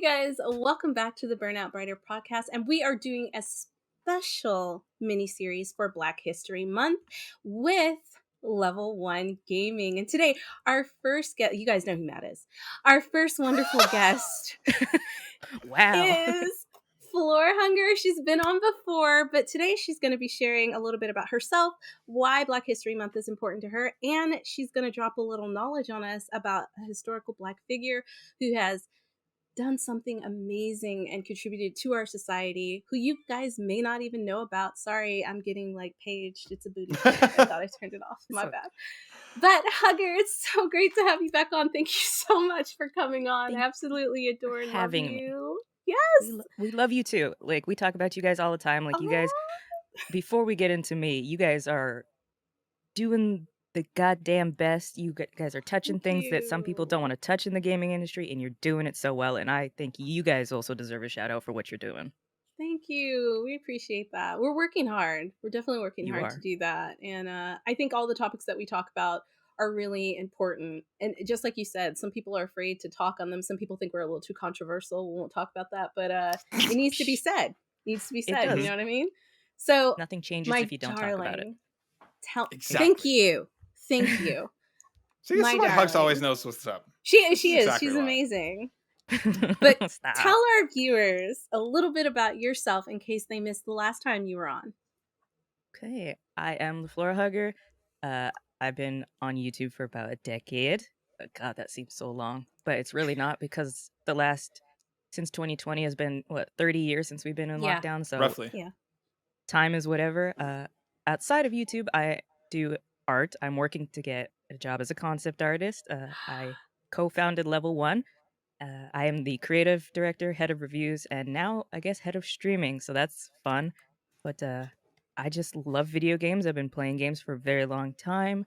guys, welcome back to the Burnout Brighter podcast, and we are doing a special mini-series for Black History Month with Level 1 Gaming. And today, our first guest, you guys know who Matt is, our first wonderful guest Wow. is TheFloorHugger. She's been on before, but today she's going to be sharing a little bit about herself, why Black History Month is important to her, and she's going to drop a little knowledge on us about a historical Black figure who has done something amazing and contributed to our society, who you guys may not even know about. Sorry, I'm getting like paged. It's a booty call. I thought I turned it off. My bad. But Hugger, it's so great to have you back on. Thank you so much for coming on. Absolutely adore and love you. Yes. We love you too. Like, we talk about you guys all the time. Like, you guys, before we get into me, you guys are doing the goddamn best. You guys are touching things that some people don't want to touch in the gaming industry, and you're doing it so well. And I think you guys also deserve a shout out for what you're doing. Thank you. We appreciate that. We're working hard. We're definitely working hard to do that. And I think all the topics that we talk about are really important. And just like you said, some people are afraid to talk on them. Some people think we're a little too controversial. We won't talk about that, but it needs to be said. It needs to be said. You know what I mean? So nothing changes if you don't talk about it. Exactly. Thank you. Thank you. See, this is why Hugs always knows what's up. She is. Exactly. She's amazing. But tell our viewers a little bit about yourself in case they missed the last time you were on. Okay, I am TheFloorHugger. I've been on YouTube for about a decade. God, that seems so long, but it's really not, because since 2020 has been 30 years since we've been in lockdown. So roughly, time is whatever. Outside of YouTube, I do art. I'm working to get a job as a concept artist. I co-founded Level 1. I am the creative director, head of reviews, and now I guess head of streaming. So that's fun. But I just love video games. I've been playing games for a very long time.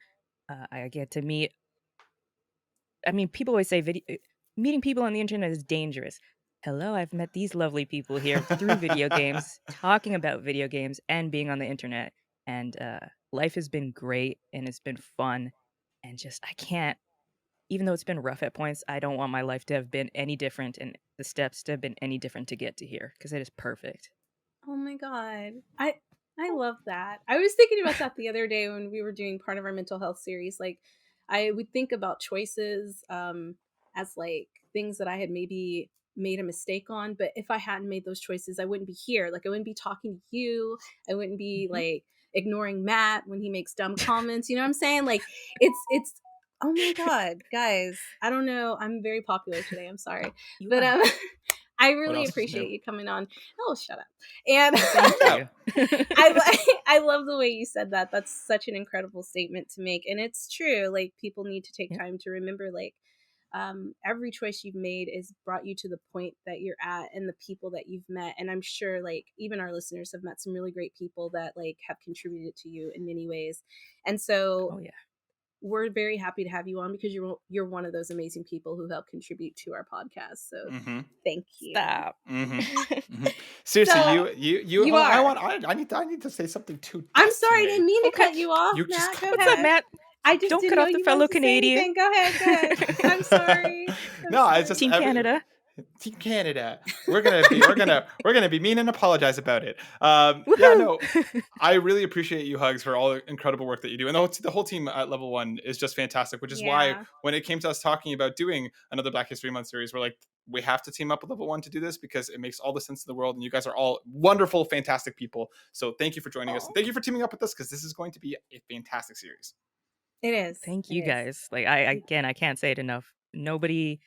I get to meet. I mean, people always say meeting people on the internet is dangerous. Hello, I've met these lovely people here through video games, talking about video games and being on the internet. And life has been great, and it's been fun. And I can't, even though it's been rough at points, I don't want my life to have been any different and the steps to have been any different to get to here, because it is perfect. Oh my God. I love that. I was thinking about that the other day when we were doing part of our mental health series. Like, I would think about choices as like things that I had maybe made a mistake on, but if I hadn't made those choices, I wouldn't be here. Like, I wouldn't be talking to you. I wouldn't be like ignoring Matt when he makes dumb comments. You know what I'm saying? Like, it's oh my God, guys. I don't know. I'm very popular today. I'm sorry. But I really appreciate you coming on. Oh, shut up. And thank you. I love the way you said that. That's such an incredible statement to make. And it's true. Like, people need to take time to remember, like, every choice you've made has brought you to the point that you're at, and the people that you've met. And I'm sure, like, even our listeners have met some really great people that, like, have contributed to you in many ways. And so we're very happy to have you on, because you're one of those amazing people who help contribute to our podcast. So thank you. Stop. Seriously, So, you are. I need to say something too. I'm sorry, I didn't mean to cut you off. You Matt, go What's ahead. up, Matt? I just don't didn't cut off know the you fellow wanted to say Canadian. anything. Go ahead. I'm sorry. It's just Team Canada. Team Canada. We're gonna be mean and apologize about it. I really appreciate you, Hugs, for all the incredible work that you do, and the whole team at Level 1 is just fantastic. Which is why when it came to us talking about doing another Black History Month series, we're like, we have to team up with Level 1 to do this, because it makes all the sense in the world, and you guys are all wonderful, fantastic people. So thank you for joining us, and thank you for teaming up with us, because this is going to be a fantastic series. It is. Thank you guys. Like, I can't say it enough. Nobody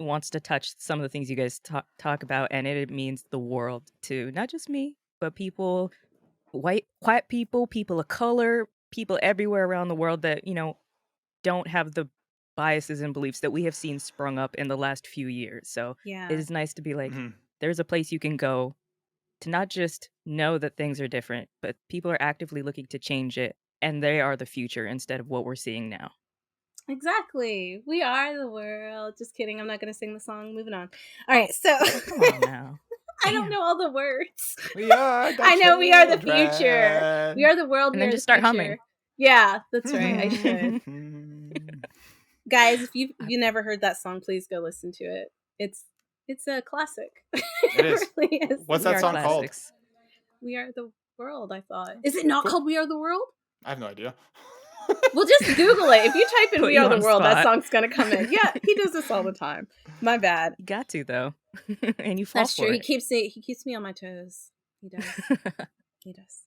wants to touch some of the things you guys talk about, and it means the world to not just me, but people, white people, people of color, people everywhere around the world that, don't have the biases and beliefs that we have seen sprung up in the last few years. So it is nice to be like, there's a place you can go to not just know that things are different, but people are actively looking to change it, and they are the future instead of what we're seeing now. Exactly. We are the world. Just kidding. I'm not going to sing the song. Moving on. All right. So come on now. I don't know all the words. We are the I know we are the future. We are the world. And then just start humming. Yeah, that's right. I should. Guys, if you never heard that song, please go listen to it. It's It's a classic. It is. really is. What's We that are song called? classics. We Are the World, I thought. Is it not Cool. called We Are the World? I have no idea. Well, just Google it. If you type in Put We you Are the on World, that spot. song's going to come in. Yeah, he does this all the time. My bad. You got to though, and you fall That's for true. it. He keeps me on my toes. He does. He does.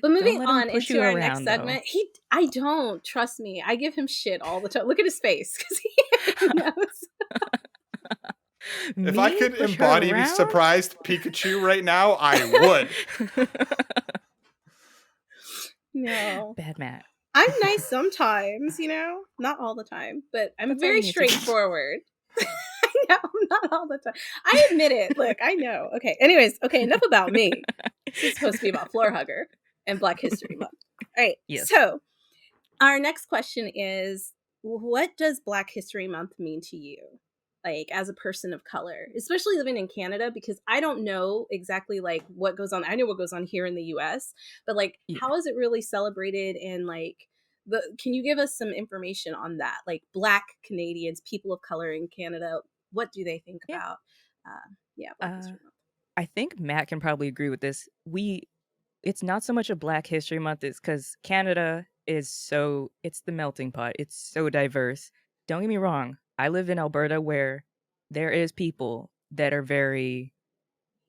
But Don't moving let him on push into you our next around, though. segment, I don't, trust me. I give him shit all the time. Look at his face because he knows. If I could embody surprised Pikachu right now, I would. No. Bad Matt. I'm nice sometimes, not all the time, but I'm That's all very you need to be. straightforward. I know, not all the time. I admit it. Look, I know. Okay. Anyways, enough about me. This is supposed to be about FloorHugger and Black History Month. All right. Yes. So our next question is, what does Black History Month mean to you? Like, as a person of color, especially living in Canada, because I don't know exactly like what goes on. I know what goes on here in the US, but like, how is it really celebrated? And like, can you give us some information on that? Like, Black Canadians, people of color in Canada, what do they think about? Black History Month. I think Matt can probably agree with this. It's not so much a Black History Month, it's because Canada it's the melting pot. It's so diverse. Don't get me wrong. I live in Alberta where there is people that are very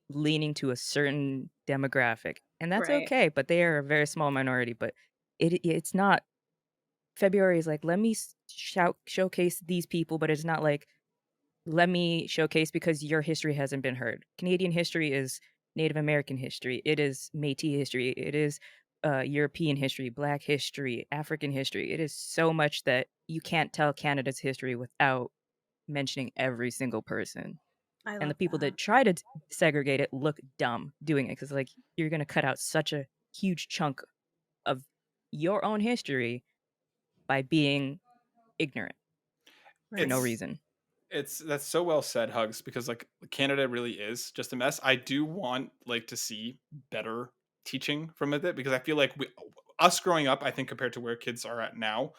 leaning to a certain demographic, and that's Right. okay, but they are a very small minority. But it's not. February is like, let me showcase these people, but it's not like, let me showcase because your history hasn't been heard. Canadian history is Native American history. It is Métis history. It is European history, Black history, African history. It is so much that you can't tell Canada's history without mentioning every single person. And the people that try to segregate it look dumb doing it, because like, you're going to cut out such a huge chunk of your own history by being ignorant for no reason. That's so well said, Hugs, because like Canada really is just a mess. I do want like to see better teaching from it, because I feel like us growing up, I think compared to where kids are at now,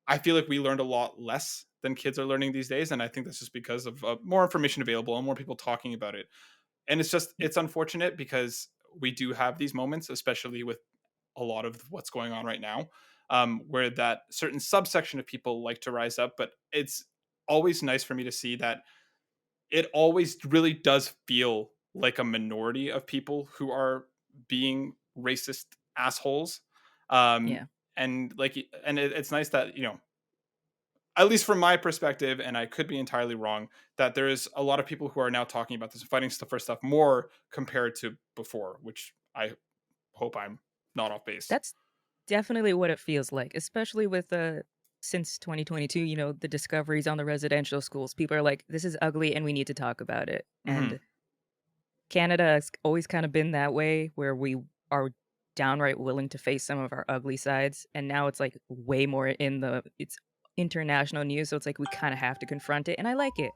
I feel like we learned a lot less than kids are learning these days, and I think that's just because of more information available and more people talking about it. And it's unfortunate because we do have these moments, especially with a lot of what's going on right now, where that certain subsection of people like to rise up. But it's always nice for me to see that it always really does feel like a minority of people who are being racist assholes. And like, and it's nice that, at least from my perspective, and I could be entirely wrong, that there is a lot of people who are now talking about this and fighting for stuff more compared to before, which I hope I'm not off base. That's definitely what it feels like, especially with since 2022, the discoveries on the residential schools. People are like, this is ugly and we need to talk about it. Mm-hmm. And Canada has always kind of been that way, where we are downright willing to face some of our ugly sides. And now it's like way more it's international news. So it's like we kind of have to confront it. And I like it.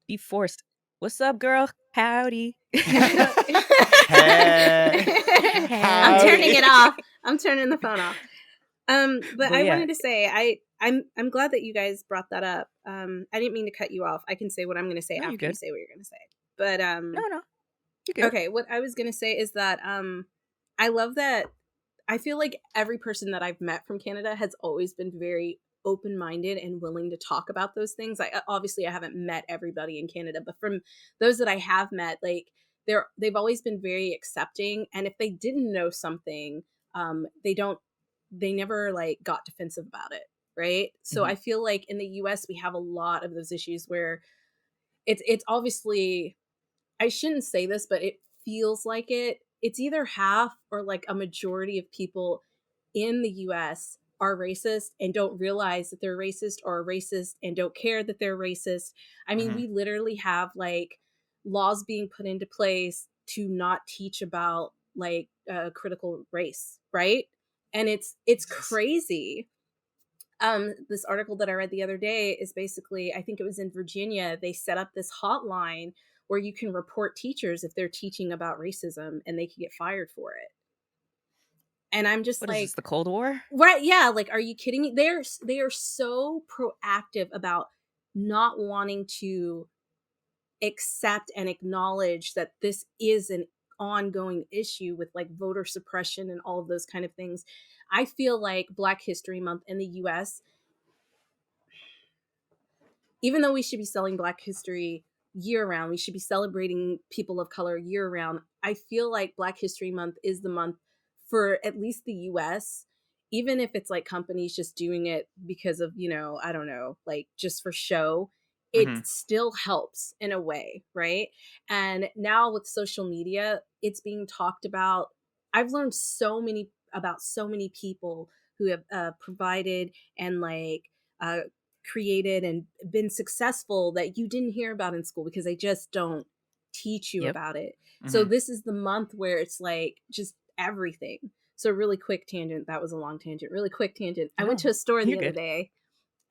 Be forced. What's up, girl? Howdy. Hey. I'm turning it off. I'm turning the phone off. But I yeah. wanted to say I'm glad that you guys brought that up. I didn't mean to cut you off. I can say what I'm going to say after you say what you're going to say. But no, you're good. Okay, what I was going to say is that I love that. I feel like every person that I've met from Canada has always been very open-minded and willing to talk about those things. I haven't met everybody in Canada, but from those that I have met, like they've always been very accepting, and if they didn't know something, they never like got defensive about it, right? So I feel like in the US we have a lot of those issues where it's obviously, I shouldn't say this, but it feels like it's either half or like a majority of people in the US are racist and don't realize that they're racist, or are racist and don't care that they're racist. I mean, we literally have like laws being put into place to not teach about like critical race, right? And it's crazy. This article that I read the other day is basically, I think it was in Virginia, they set up this hotline where you can report teachers if they're teaching about racism, and they can get fired for it. And I'm just what like, is this, the Cold War? Right, yeah, like, are you kidding me? They are so proactive about not wanting to accept and acknowledge that this is an ongoing issue with like voter suppression and all of those kind of things. I feel like Black History Month in the US, even though we should be selling Black history year round, we should be celebrating people of color year round. I feel like Black History Month is the month for at least the US, even if it's like companies just doing it because of, I don't know, like just for show, it Hmm. still helps in a way, right? And now with social media, it's being talked about. I've learned so many people who have provided and like uh, created and been successful that you didn't hear about in school because they just don't teach you Yep. about it. So Hmm. this is the month where it's like just everything. So really quick tangent, that was a long tangent. Really quick tangent. I went No, to a store you're the other good. day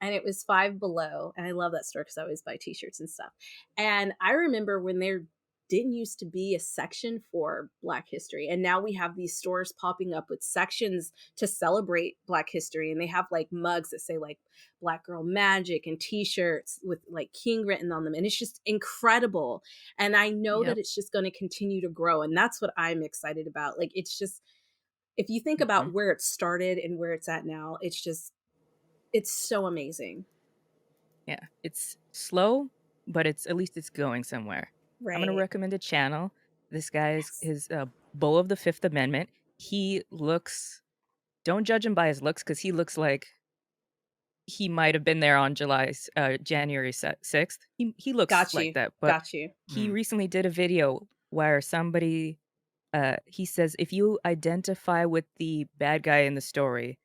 and it was Five Below, and I love that store because I always buy t-shirts and stuff. And I remember when there didn't used to be a section for Black history, and now we have these stores popping up with sections to celebrate Black history, and they have like mugs that say like Black Girl Magic and t-shirts with like King written on them, and it's just incredible. And I know that Yep. it's just going to continue to grow, and that's what I'm excited about. Like, it's just, if you think Hmm. about where it started and where it's at now, it's so amazing. Yeah, it's slow, but at least it's going somewhere. I'm gonna Right. recommend a channel. This guy is Yes. his Bull of the Fifth Amendment. He looks. Don't judge him by his looks, because he looks like he might have been there on January 6th. He looks Got like you. that, but Got you. he recently did a video where somebody he says if you identify with the bad guy in the story,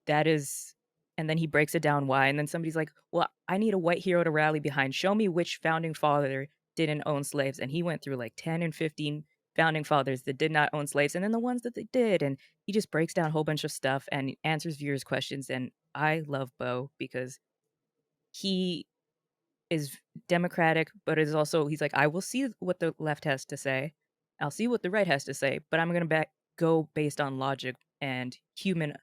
that is, and then he breaks it down why, and then somebody's like, "Well, I need a white hero to rally behind. Show me which founding father didn't own slaves." And he went through like 10 and 15 founding fathers that did not own slaves, and then the ones that they did, and he just breaks down a whole bunch of stuff and answers viewers' questions. And I love Bo because he is democratic, but is also, he's like, I will see what the left has to say, I'll see what the right has to say, but I'm gonna go based on logic and human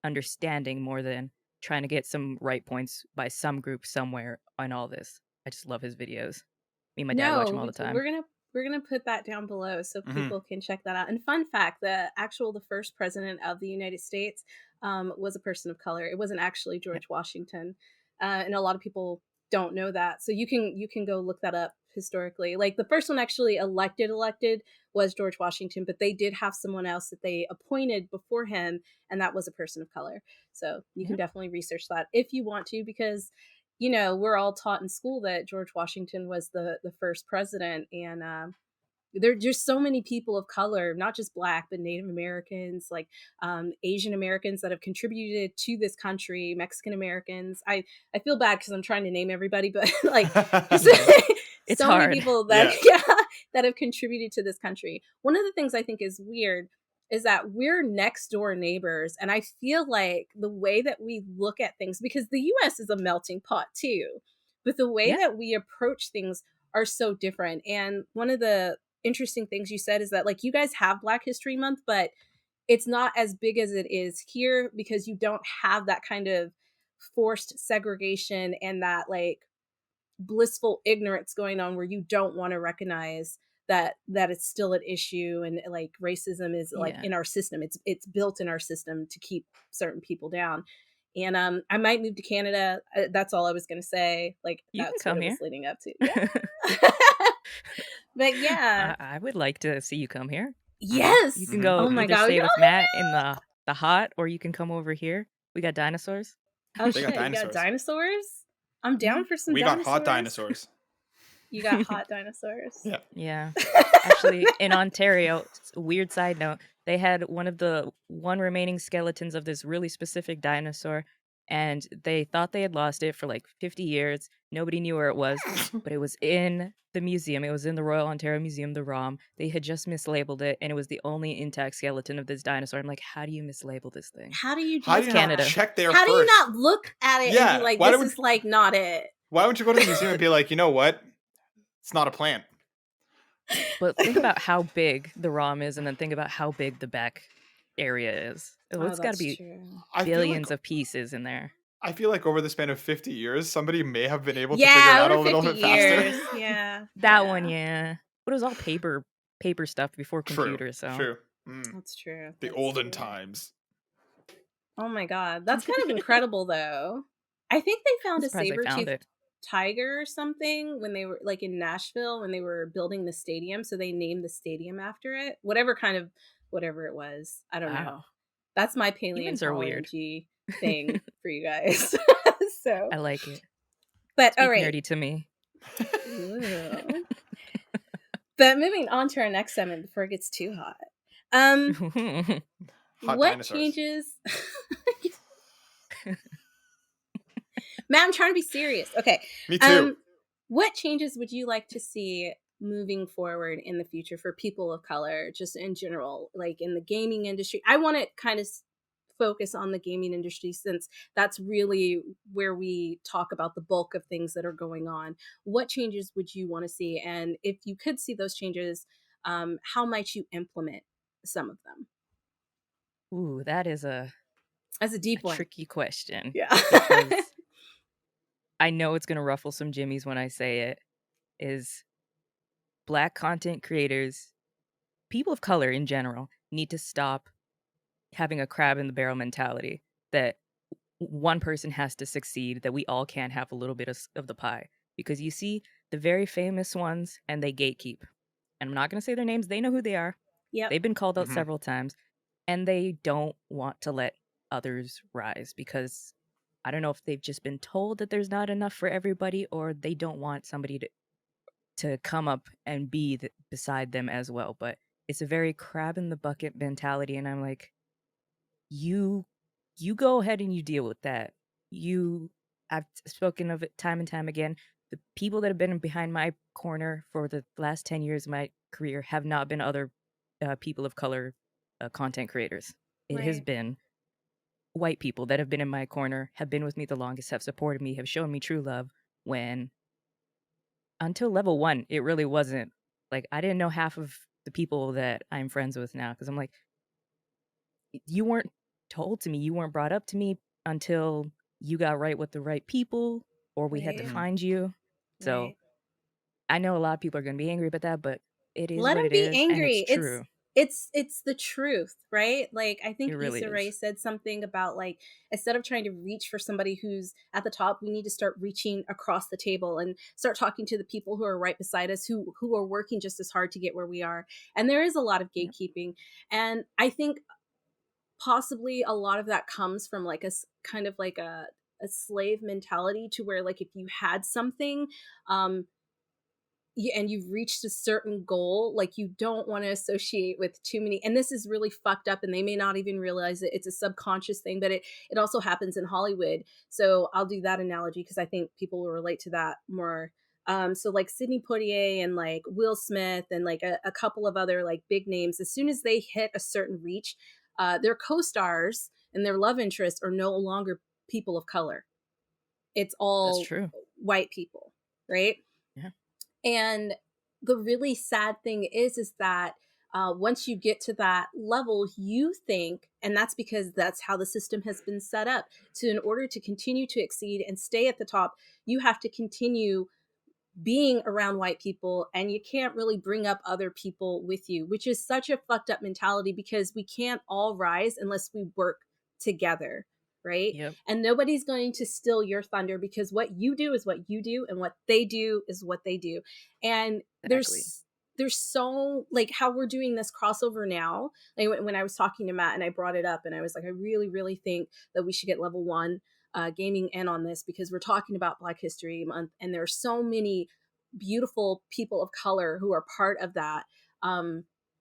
understanding more than trying to get some right points by some group somewhere on all this. I just love his videos. Me and my dad watch No, him all the time. we're gonna put that down below so Hmm. people can check that out. And fun fact, the first president of the United States was a person of color. It wasn't actually Yep. George Washington, and a lot of people don't know that. So you can go look that up historically. Like the first one actually elected was George Washington, but they did have someone else that they appointed before him, and that was a person of color. So you can Yep. definitely research that if you want to, because we're all taught in school that George Washington was the first president, and there are just so many people of color, not just Black, but Native Americans, like Asian Americans that have contributed to this country, Mexican Americans. I feel bad because I'm trying to name everybody, but like just It's so many hard. people that Yeah. yeah, that have contributed to this country. One of the things I think is weird is that we're next door neighbors, and I feel like the way that we look at things, because the US is a melting pot too, but the way Yeah. that we approach things are so different. And one of the interesting things you said is that like you guys have Black History Month, but it's not as big as it is here because you don't have that kind of forced segregation and that like blissful ignorance going on where you don't want to recognize that it's still an issue, and like racism is like Yeah. in our system. It's built in our system to keep certain people down. And I might move to Canada. That's all I was going to say. Like You can that's what come it was here. leading up to. Yeah. But yeah. I would like to see you come here. Hmm. You Yes. can Hmm. go Oh my either god, we stay go. with Matt in the hot, or you can come over here. We got dinosaurs. Oh They got shit, you got dinosaurs. dinosaurs? I'm Yeah. down for some We got hot dinosaurs. dinosaurs. You got hot dinosaurs. Yeah. Yeah. Actually, in Ontario, weird side note, they had one remaining skeletons of this really specific dinosaur, and they thought they had lost it for like 50 years. Nobody knew where it was, but it was in the museum. It was in the Royal Ontario Museum, the ROM. They had just mislabeled it, and it was the only intact skeleton of this dinosaur. I'm like, how do you mislabel this thing? How do you How do do It's you not that? Canada. check there How do you first? not look at it and be Yeah. like, this is like not it? Why would you go to the museum and be like, you know what? It's not a plant. But think about how big the ROM is, and then think about how big the back area is. Oh, Oh, it's got to that's be true. I feel like billions of pieces in there. I feel like over the span of 50 years, somebody may have been able to figure it Yeah, out a over little 50 bit faster. years. Yeah. That one, Yeah. yeah. But it was all paper stuff before True, computers, so true. Mm, That's true. the That's olden true. times. Oh my god. That's kind of incredible though. I think they I'm found a surprised I found saber-toothed it. tiger or something when they were like in Nashville when they were building the stadium, so they named the stadium after it. Whatever it was. I don't know. Wow. That's my Humans are weird. paleontology thing for you guys. So, I like it. but all Speak right. nerdy to me. Ooh. But moving on to our next segment before it gets too hot. Um, Hot what dinosaurs. changes Matt, I'm trying to be serious. Okay. Me too. What changes would you like to see moving forward in the future for people of color, just in general, like in the gaming industry? I want to kind of focus on the gaming industry since that's really where we talk about the bulk of things that are going on. What changes would you want to see? And if you could see those changes, how might you implement some of them? Ooh, that is That's a a deep one. tricky question Yeah. because I know it's gonna ruffle some jimmies when I say it, is Black content creators, people of color in general, need to stop having a crab in the barrel mentality that one person has to succeed, that we all can't have a little bit of the pie. Because you see the very famous ones and they gatekeep. And I'm not going to say their names, they know who they are. Yep. They've been called out Hmm. several times and they don't want to let others rise because I don't know if they've just been told that there's not enough for everybody or they don't want somebody to come up and be beside them as well. But it's a very crab in the bucket mentality. And I'm like, you you go ahead and you deal with that. I've spoken of it time and time again. The people that have been behind my corner for the last 10 years of my career have not been other people of color content creators. It has Right. been white people that have been in my corner, have been with me the longest, have supported me, have shown me true love when until level 1 it really wasn't like I didn't know half of the people that I'm friends with now because I'm like you weren't told to me, you weren't brought up to me until you got right with the right people or we had to Right. Hmm. find you. So Right. I know a lot of people are going to be angry about that, but it is Let what them it be is and it's angry. true. It's the truth, right? Like I It think really Issa Rae is. said something about like instead of trying to reach for somebody who's at the top, we need to start reaching across the table and start talking to the people who are right beside us who are working just as hard to get where we are. And there is a lot of Yep. gatekeeping. And I think possibly a lot of that comes from like kind of like a slave mentality to where like if you had something um and you've reached a certain goal, like you don't want to associate with too many. And this is really fucked up, and they may not even realize it. It's a subconscious thing, but it also happens in Hollywood. So I'll do that analogy because I think people will relate to that more. So like Sidney Poitier and like Will Smith and like a couple of other like big names, as soon as they hit a certain reach, their co-stars and their love interests are no longer people of color. It's That's all true. white people, right? Yeah. And the really sad thing is that once you get to that level, you think, and that's because that's how the system has been set up. So, in order to continue to exceed and stay at the top, you have to continue being around white people and you can't really bring up other people with you, which is such a fucked up mentality because we can't all rise unless we work together, right? Yep. And nobody's going to steal your thunder because what you do is what you do and what they do is what they do. And Exactly. there's so like how we're doing this crossover now. Like when I was talking to Matt and I brought it up and I was like, I really think that we should get level 1 gaming in on this because we're talking about Black History Month and there are so many beautiful people of color who are part of that.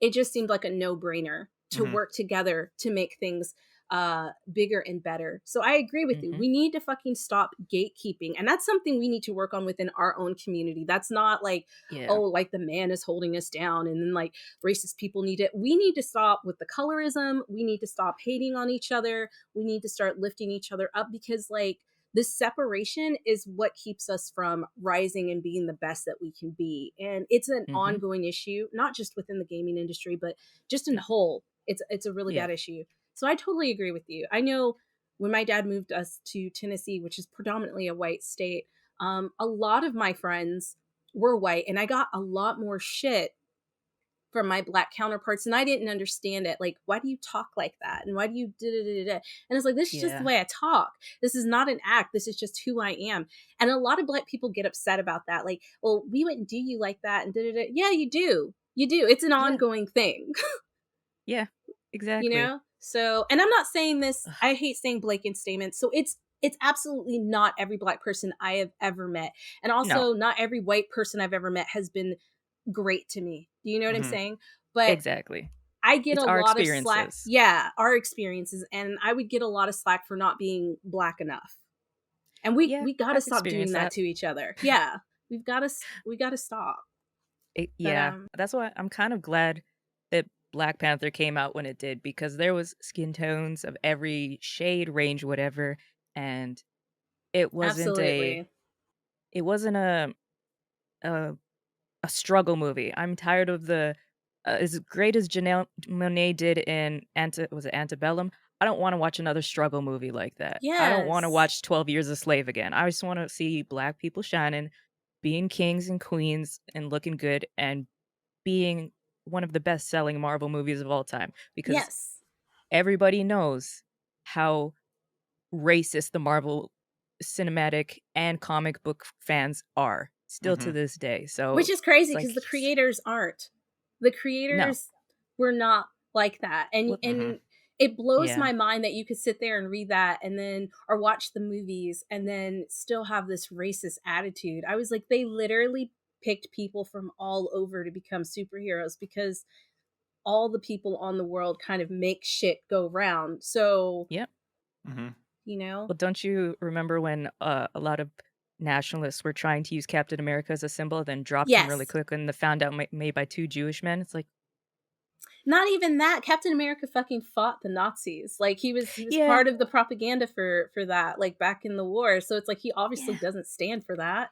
It just seemed like a no-brainer to Hmm. work together to make things bigger and better. So I agree with you. Hmm. We need to fucking stop gatekeeping. And that's something we need to work on within our own community. That's not like, Yeah. oh, like the man is holding us down and then like racist people need it. We need to stop with the colorism. We need to stop hating on each other. We need to start lifting each other up because like this separation is what keeps us from rising and being the best that we can be. And it's an Hmm. ongoing issue, not just within the gaming industry, but just in No. whole. It's a really Yeah. bad issue. So I totally agree with you. I know when my dad moved us to Tennessee, which is predominantly a white state, a lot of my friends were white, and I got a lot more shit from my black counterparts, and I didn't understand it. Like, why do you talk like that? And why do you da da da da? And it's like, this is just the Yeah. way I talk. This is not an act. This is just who I am. And a lot of black people get upset about that. Like, well, we wouldn't do you like that, and da da da. Yeah, you do. You do. It's an Yeah. ongoing thing. Yeah. You Exactly. know? So, and I'm not saying this, Ugh, I hate saying blanket statements. So it's absolutely not every black person I have ever met. And no. also not every white person I've ever met has been great to me. Do you know what I'm Mhm. saying? But Exactly. I get It's a our lot of slack. experiences. Yeah, our experiences, and I would get a lot of slack for not being black enough. And Yeah, we got to I've stop doing experienced that that. to each other. Yeah. We got to stop. But Yeah, that's why I'm kind of glad that Black Panther came out when it did, because there was skin tones of every shade, range, whatever, and it wasn't a absolutely. it wasn't a a struggle movie. I'm tired of the as great as Janelle Monáe did in was it Antebellum. I don't want to watch another struggle movie like that. I don't want to Yes. watch 12 Years a Slave again. I just want to see black people shining, being kings and queens and looking good and being one of the best-selling Marvel movies of all time, because Yes. everybody knows how racist the Marvel cinematic and comic book fans are still to Mhm. this day. So Which is crazy it's like, because the creators aren't. The no. creators were not like that. And Well, Mhm. it blows yeah. my mind that you could sit there and read that and then or watch the movies and then still have this racist attitude. I was like, they literally picked people from all over to become superheroes because all the people on the world kind of make shit go round. So, Yep. Mhm. you know, Well, don't you remember when a lot of nationalists were trying to use Captain America as a symbol, then dropped him really yes. quick and the found out made by two Jewish men? It's like, Not even that. Captain America fucking fought the Nazis. Like he was yeah, part of the propaganda for that, like back in the war. So it's like he obviously yeah, doesn't stand for that.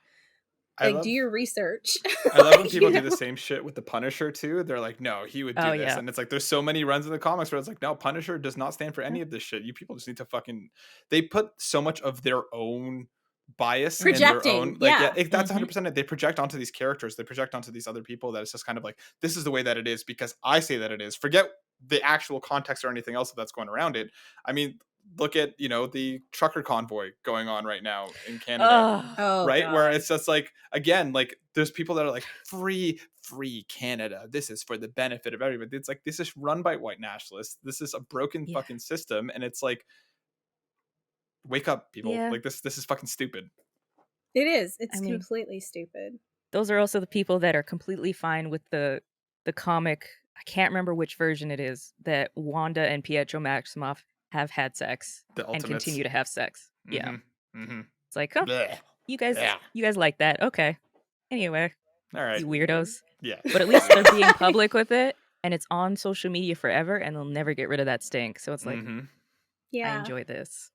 I Like, do love your research. I love when Like, people you do the know? same shit with the Punisher too. They're like, "No, he would oh do this." yeah, And it's like there's so many runs in the comics where it's like, "No, Punisher does not stand for yeah, any of this shit. You people just need to fucking." They put so much of their own bias and their Projecting. own like yeah, Yeah. that's mm-hmm, 100% it. They project onto these characters. They project onto these other people that it's just kind of like this is the way that it is because I say that it is. Forget the actual context or anything else that's going around it. I mean, look at, the trucker convoy going on right now in Canada, oh Oh right? Where God. it's just like again, like there's people that are like free Canada. This is for the benefit of everybody. It's like this is run by white nationalists. This is a broken yeah, fucking system, and it's like wake up, people. yeah. Like this is fucking stupid. It is. I It's mean, completely stupid. those are also the people that are completely fine with the comic. I can't remember which version it is that Wanda and Pietro Maximoff have had sex The and ultimates. continue to have sex. Yeah, Mm-hmm. Mm-hmm. it's like, huh, Blech. you guys, Yeah. you guys like that? Okay. Anyway, All right. you Weird. weirdos. Yeah. But at least they're being public with it, and it's on social media forever, and they'll never get rid of that stink. So it's like, Mm-hmm. I Yeah. enjoy this.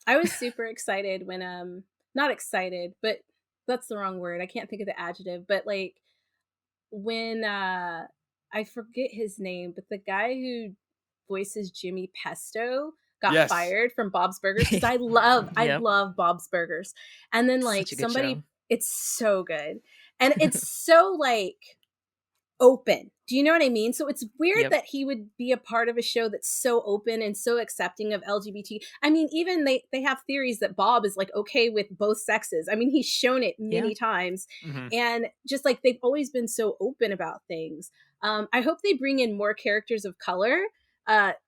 I was super excited when not excited, but that's the wrong word. I can't think of the adjective, but like when I forget his name, but the guy who voices Jimmy Pesto got Yes. fired from Bob's Burgers because I Yep, love Bob's Burgers. And then like such a good show. somebody it's so good. And it's so like open. Do you know what I mean? So it's weird Yep. that he would be a part of a show that's so open and so accepting of LGBT. I mean, even they have theories that Bob is like okay with both sexes. I mean, he's shown it Yeah. many times, Mm-hmm. and just like they've always been so open about things. I hope they bring in more characters of color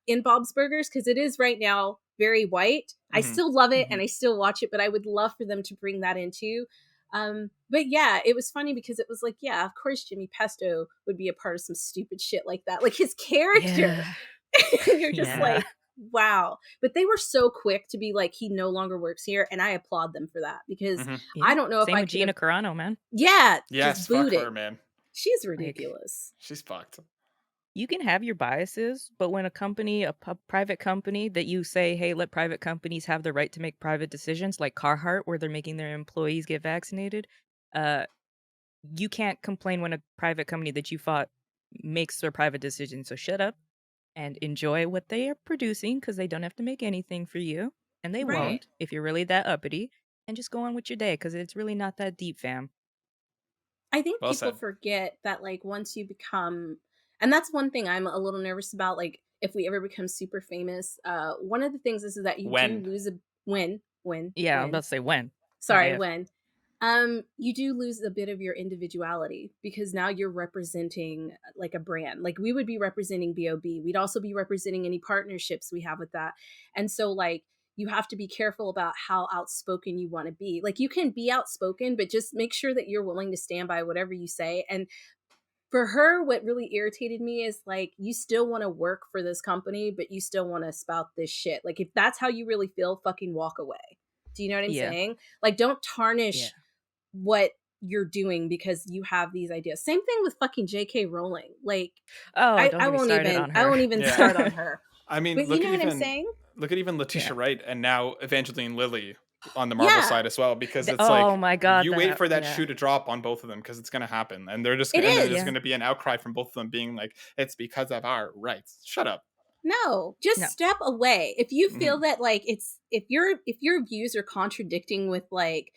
in Bob's Burgers because it is right now very white. I Mm-hmm. still love it Mm-hmm. and I still watch it, but I would love for them to bring that into. But yeah, it was funny because it was like, yeah, of course Jimmy Pesto would be a part of some stupid shit like that. Like his character. Yeah. And you're just Yeah. like, wow. But they were so quick to be like, he no longer works here. And I applaud them for that because Mm-hmm. I Yeah. don't know if Same I with could have, Gina Carano, man. yeah, Yes, just fuck her, booted. man. She's Like, ridiculous. She's fucked. you can have your biases, but when a company, private company that you say, hey, let private companies have the right to make private decisions, like Carhartt, where they're making their employees get vaccinated, uh, you can't complain when a private company that you fought makes their private decision. So shut up and enjoy what they are producing because they don't have to make anything for you. And they Right. won't if you're really that uppity. And just go on with your day because it's really not that deep, fam. I think Well people said. forget that, like, once you become, and that's one thing I'm a little nervous about, like, if we ever become super famous, one of the things is that you do When? lose a Yeah, I'm when about to say when, not sorry, if. when you do lose a bit of your individuality because now you're representing like a brand. Like we would be representing Bob, we'd also be representing any partnerships we have with that. And so like you have to be careful about how outspoken you want to be. Like you can be outspoken, but just make sure that you're willing to stand by whatever you say. And for her, what really irritated me is like you still want to work for this company, but you still want to spout this shit. Like if that's how you really feel, fucking walk away. Do you know what I'm Yeah, saying? Like don't yeah. tarnish what you're doing because you have these ideas. Same thing with fucking JK Rowling. Like Oh, I, don't I get me won't started even on I her. won't even Yeah. start on her. I mean, But you know what I'm saying? look at even Yeah. Letitia Wright and now Evangeline Lilly on the Marvel Yeah, side as well, because it's Oh like my god, you wait that for that yeah. shoe to drop on both of them because it's gonna happen, and they're just it and then there's is. Yeah. gonna be an outcry from both of them being like, it's because of our rights. Shut up. No, just No. step away. If you feel Mhm. that like it's if your views are contradicting with like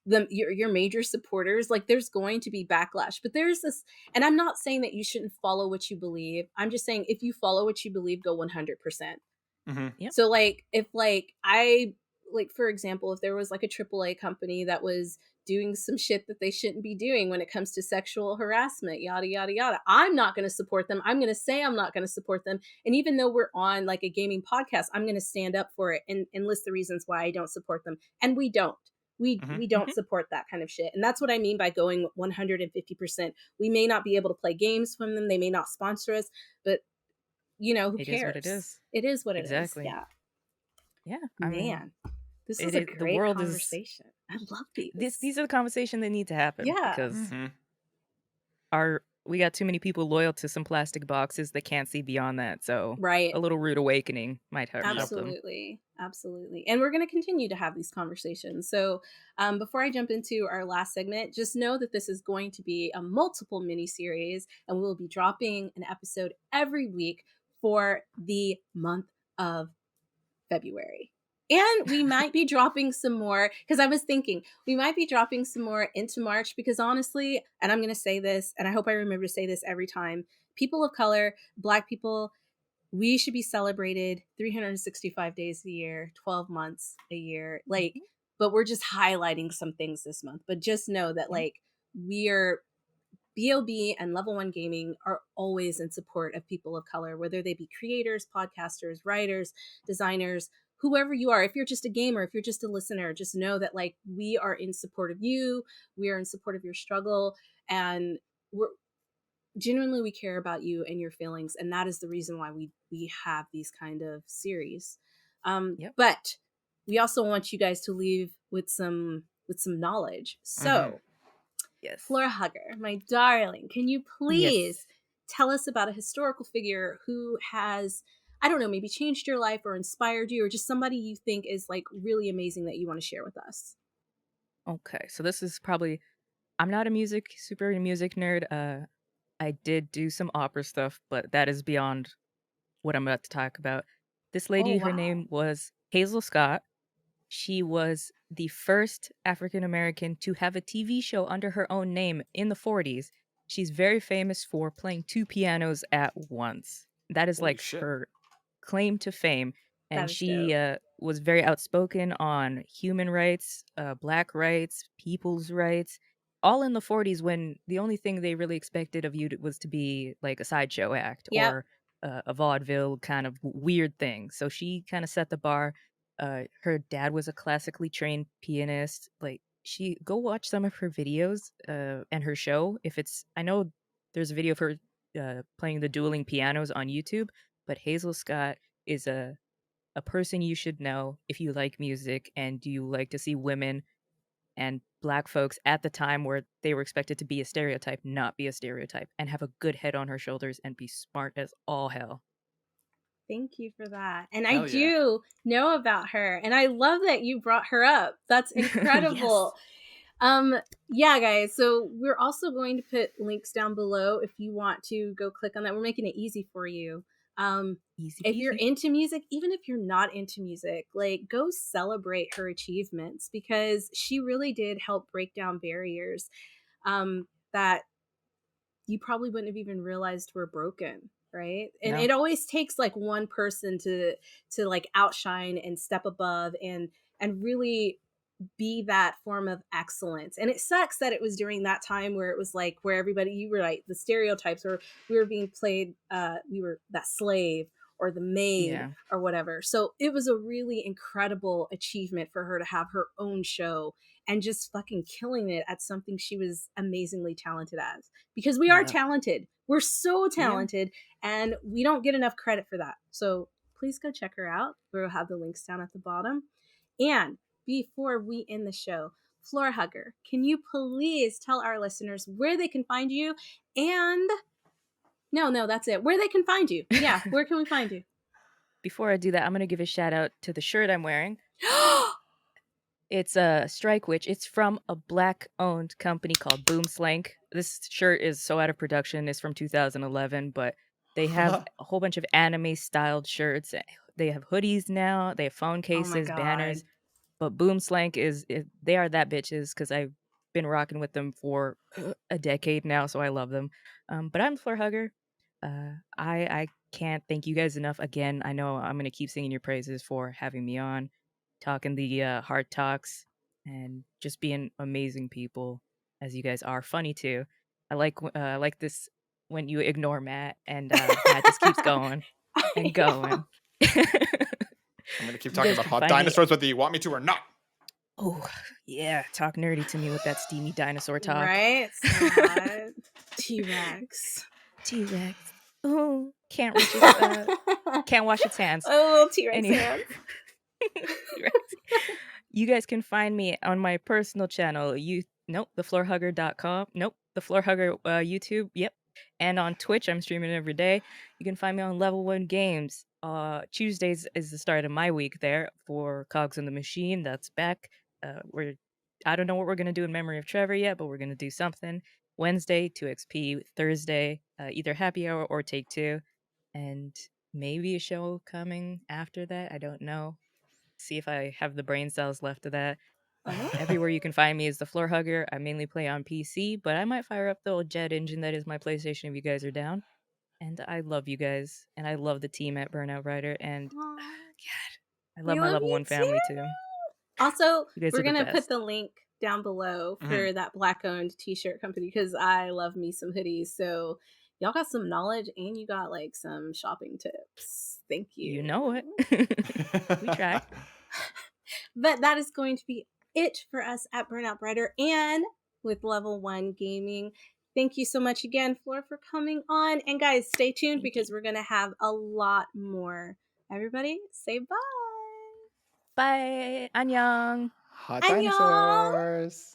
your major supporters, like there's going to be backlash. But there's this, and I'm not saying that you shouldn't follow what you believe. I'm just saying if you follow what you believe, go 100%. Mhm. Yep. So like if like I like for example, if there was like a AAA company that was doing some shit that they shouldn't be doing when it comes to sexual harassment, yada yada yada, I'm not going to support them. I'm going to say I'm not going to support them. And even though we're on like a gaming podcast, I'm going to stand up for it and list the reasons why I don't support them. And we don't. Mhm. We don't Mhm. support that kind of shit. And that's what I mean by going 150%. We may not be able to play games from them. They may not sponsor us, but you know, who It is what it cares? is. It is what it is. Exactly. Yeah. Yeah. I mean, Man, this it was a is the great world is conversation. I love these. these are the conversations that need to happen Yeah, because Mhm. we got too many people loyal to some plastic boxes that can't see beyond that. So right. a little rude awakening might Yep. help them. Absolutely. Absolutely. And we're going to continue to have these conversations. So, before I jump into our last segment, just know that this is going to be a multiple mini series, and we'll be dropping an episode every week for the month of February. And we might be dropping some more because I was thinking we might be dropping some more into March because honestly, and I'm going to say this, and I hope I remember to say this every time, people of color, Black people, we should be celebrated 365 days a year, 12 months a year. Like, Mhm. but we're just highlighting some things this month. But just know that, Yeah. like, we are BOB and Level 1 Gaming are always in support of people of color, whether they be creators, podcasters, writers, designers, whoever you are. If you're just a gamer, if you're just a listener, just know that like we are in support of you. We are in support of your struggle, and we're genuinely we care about you and your feelings, and that is the reason why we have these kind of series. Yep. But we also want you guys to leave with some knowledge. Mhm. So Yes. TheFloorHugger, my darling, can you Yes. please tell us about a historical figure who has, I don't know, maybe changed your life or inspired you, or just somebody you think is like really amazing that you want to share with us? Okay. So this is probably I'm not a super music nerd. I did do some opera stuff, but that is beyond what I'm about to talk about. This Oh, lady, her wow. name was Hazel Scott. She was the first African American to have a TV show under her own name in the 40s. She's very famous for playing two pianos at once. That is Holy like shit. her claim to fame. And That is she dope. was very outspoken on human rights, black rights, people's rights, all in the 40s when the only thing they really expected of you was to be like a sideshow act Yep. or a vaudeville kind of weird thing. So she kind of set the bar. Her dad was a classically trained pianist. Like she go watch some of her videos and her show. If it's I know there's a video of her playing the dueling pianos on YouTube, but Hazel Scott is a person you should know if you like music and you like to see women and black folks at the time where they were expected to be a stereotype, not be a stereotype, and have a good head on her shoulders and be smart as all hell. Thank you for that. And I Hell yeah. do know about her, and I love that you brought her up. That's Yes. incredible. Um, yeah, guys. So we're also going to put links down below if you want to go click on that. We're making it easy for you. Easy If you're peasy. into music, even if you're not into music, like go celebrate her achievements because she really did help break down barriers that you probably wouldn't have even realized were broken, right? And No. it always takes like one person to like outshine and step above and really be that form of excellence. And it sucks that it was during that time where it was like where everybody, you were right, the stereotypes where we were being played, we were that slave or the maid Yeah. or whatever. So it was a really incredible achievement for her to have her own show and just fucking killing it at something she was amazingly talented at. Because we are Yeah. talented. We're so We are. talented and we don't get enough credit for that. So please go check her out. We'll have the links down at the bottom. And before we end the show, TheFloorHugger, can you please tell our listeners where they can find you? And no, that's it. Where they can find you. Yeah, where can we find you? Before I do that, I'm going to give a shout out to the shirt I'm wearing. It's a Strike Witch. It's from a Black-owned company called Boomslank. This shirt is so out of production. It's from 2011, but they have a whole bunch of anime-styled shirts. They have hoodies now. They have phone Oh my cases, God. banners. But Boomslank they are that bitches because I've been rocking with them for a decade now, so I love them. But I'm TheFloorHugger. I can't thank you guys enough. Again, I know I'm gonna keep singing your praises for having me on, talking the hard talks, and just being amazing people as you guys are. Funny too. I like this when you ignore Matt and Matt just keeps going and going. I'm going to keep You talking guys about can hot find me. dinosaurs whether you want me to or not. Oh, yeah. Talk nerdy to me with that steamy dinosaur talk. Right? So hot. T-Rex. T-Rex. Oh, can't reach its, can't wash its hands. Oh, little T-Rex Anyway. hands. T-Rex. You guys can find me on my personal channel. TheFloorHugger.com. Nope. TheFloorHugger YouTube. Yep. And on Twitch, I'm streaming every day. You can find me on Level 1 Games. Tuesdays is the start of my week there for Cogs in the Machine. That's back. I don't know what we're gonna do in memory of Trevor yet, but we're gonna do something. Wednesday, 2XP. Thursday, either Happy Hour or Take Two. And maybe a show coming after that. I don't know. See if I have the brain cells left of that. Everywhere you can find me is TheFloorHugger. I mainly play on PC, but I might fire up the old jet engine that is my PlayStation if you guys are down. And I love you guys, and I love the team at Burnout Rider, and God, I love We my love Level you 1 family too. too. Also, You guys we're are the going to put best. the link down below for Mhm. that Black-owned t-shirt company because I love me some hoodies. So y'all got some knowledge and you got like some shopping tips. Thank you. You know it. We try. But that is going to be it for us at Burnout Brighter and with Level 1 Gaming. Thank you so much again, Floor, for coming on. And guys, stay tuned Thank because you. we're going to have a lot more. Everybody, say bye. Bye. Annyeong. Hot Annyeong. dinosaurs.